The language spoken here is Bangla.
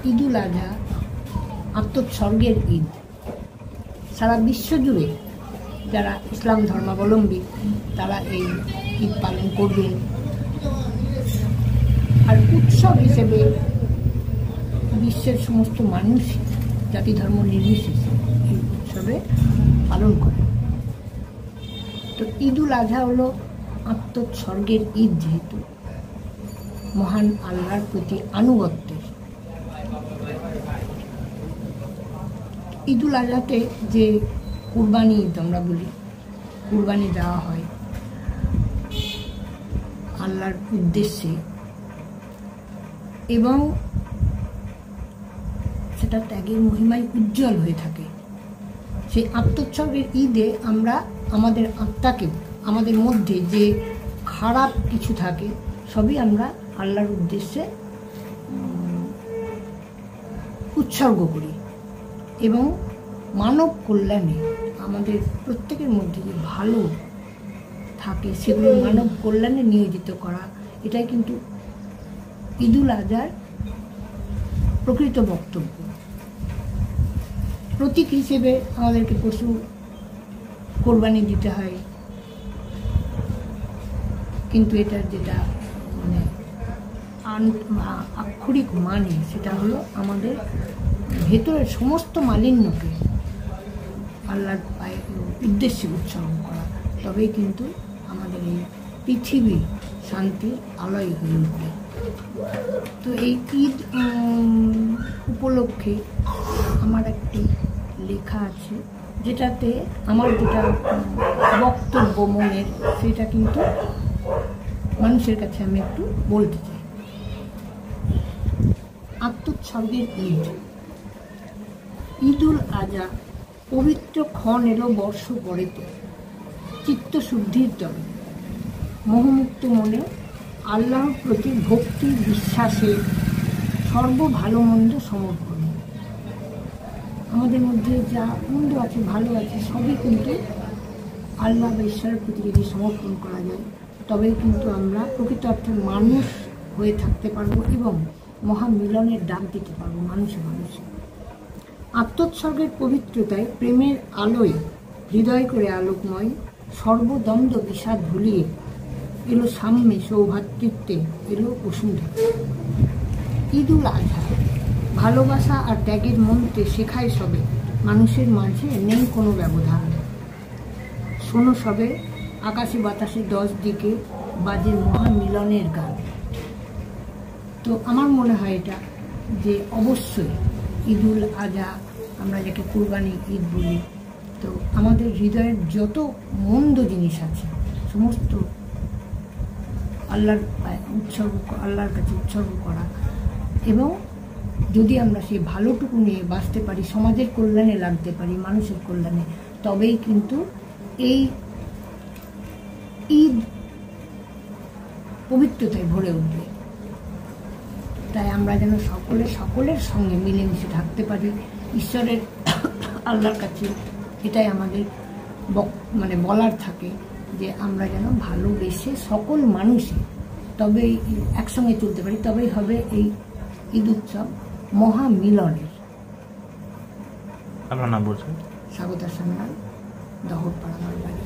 ঈদুল আজহা আত্মোৎসর্গের ঈদ। সারা বিশ্ব জুড়ে যারা ইসলাম ধর্মাবলম্বী তারা এই ঈদ পালন করবেন, আর উৎসব হিসেবে বিশ্বের সমস্ত মানুষ জাতি ধর্ম নির্বিশেষে এই উৎসবে পালন করে। তো ঈদুল আজহা হলো আত্মোৎসর্গের ঈদ, যেহেতু মহান আল্লাহর প্রতি আনুগত্যের। ঈদুল আজহাতে যে কুরবানি ঈদ আমরা বলি, কুরবানি দেওয়া হয় আল্লাহর উদ্দেশ্যে, এবং সেটা ত্যাগের মহিমায় উজ্জ্বল হয়ে থাকে। সেই আত্মোৎসর্গের ঈদে আমরা আমাদের আত্মাকে, আমাদের মধ্যে যে খারাপ কিছু থাকে সবই আমরা আল্লাহর উদ্দেশ্যে উৎসর্গ করি, এবং মানব কল্যাণে আমাদের প্রত্যেকের মধ্যে যে ভালো থাকে সেগুলো মানব কল্যাণে নিয়োজিত করা, এটাই কিন্তু ঈদুল আজহার প্রকৃত বক্তব্য। প্রতীক হিসেবে আমাদেরকে পশু কোরবানি দিতে হয়, কিন্তু এটার যেটা মানে আক্ষরিক মানে সেটা হলো আমাদের ভেতরের সমস্ত মালিন্যকে আল্লাহর উদ্দেশ্যে উৎসর্গ করা, তবেই কিন্তু আমাদের এই পৃথিবী শান্তির আলয় হয়ে উঠবে। তো এই ঈদ উপলক্ষে আমার একটি লেখা আছে, যেটাতে আমার যেটা বক্তব্য মনের সেটা কিন্তু মানুষের কাছে আমি একটু বলতে চাই। আত্মোৎসর্গের ঈদ। ঈদুল আজহা পবিত্র ক্ষণ এলো বর্ষ পরেতে, চিত্তশুদ্ধির তরে মোহমুক্ত মনে আল্লাহর প্রতি ভক্তি বিশ্বাসে সর্ব ভালো মন্দ সমর্পণ। আমাদের মধ্যে যা মন্দ আছে ভালো আছে সবই কিন্তু আল্লাহ বা ঈশ্বরের প্রতি যদি সমর্পণ করা যায় তবেই কিন্তু আমরা প্রকৃত অর্থে মানুষ হয়ে থাকতে পারবো এবং মহামিলনের ডাক দিতে পারবো মানুষে মানুষে। আত্মোৎসর্গের পবিত্রতায় প্রেমের আলোয় হৃদয় করে আলোকময়, সর্বদ্বন্দ্ব বিষাদ ভুলিয়ে এলো সাম্যে সৌভাতৃত্বে এলো বসুন্ধরা। ঈদুল আজহা ভালোবাসা আর ত্যাগের মন্ত্রে শেখায় সবে, মানুষের মাঝে নেই কোনো ব্যবধান। শোনো সবে আকাশে বাতাসে 10 দিকে বাজে মহামিলনের গান। তো আমার মনে হয় এটা যে অবশ্যই ঈদুল আজহা আমরা যাকে কুরবানি ঈদ বলি, তো আমাদের হৃদয়ের যত মন্দ জিনিস আছে সমস্ত আল্লাহর কাছে উৎসর্গ করা, এবং যদি আমরা সেই ভালোটুকু নিয়ে বাঁচতে পারি, সমাজের কল্যাণে লাগতে পারি, মানুষের কল্যাণে, তবেই কিন্তু এই ঈদ পবিত্রতায় ভরে উঠবে। তাই আমরা যেন সকলের সঙ্গে মিলেমিশে থাকতে পারি ঈশ্বরের আল্লাহর কাছে, এটাই আমাদের বলার থাকে যে আমরা যেন ভালোবেসে সকল মানুষই তবেই একসঙ্গে চলতে পারি, তবেই হবে এই ঈদ উৎসব মহামিলনের। আপনার নাম বলছেন? স্বাগতা সান্যাল, দহরপাড়া আমার বাড়ি।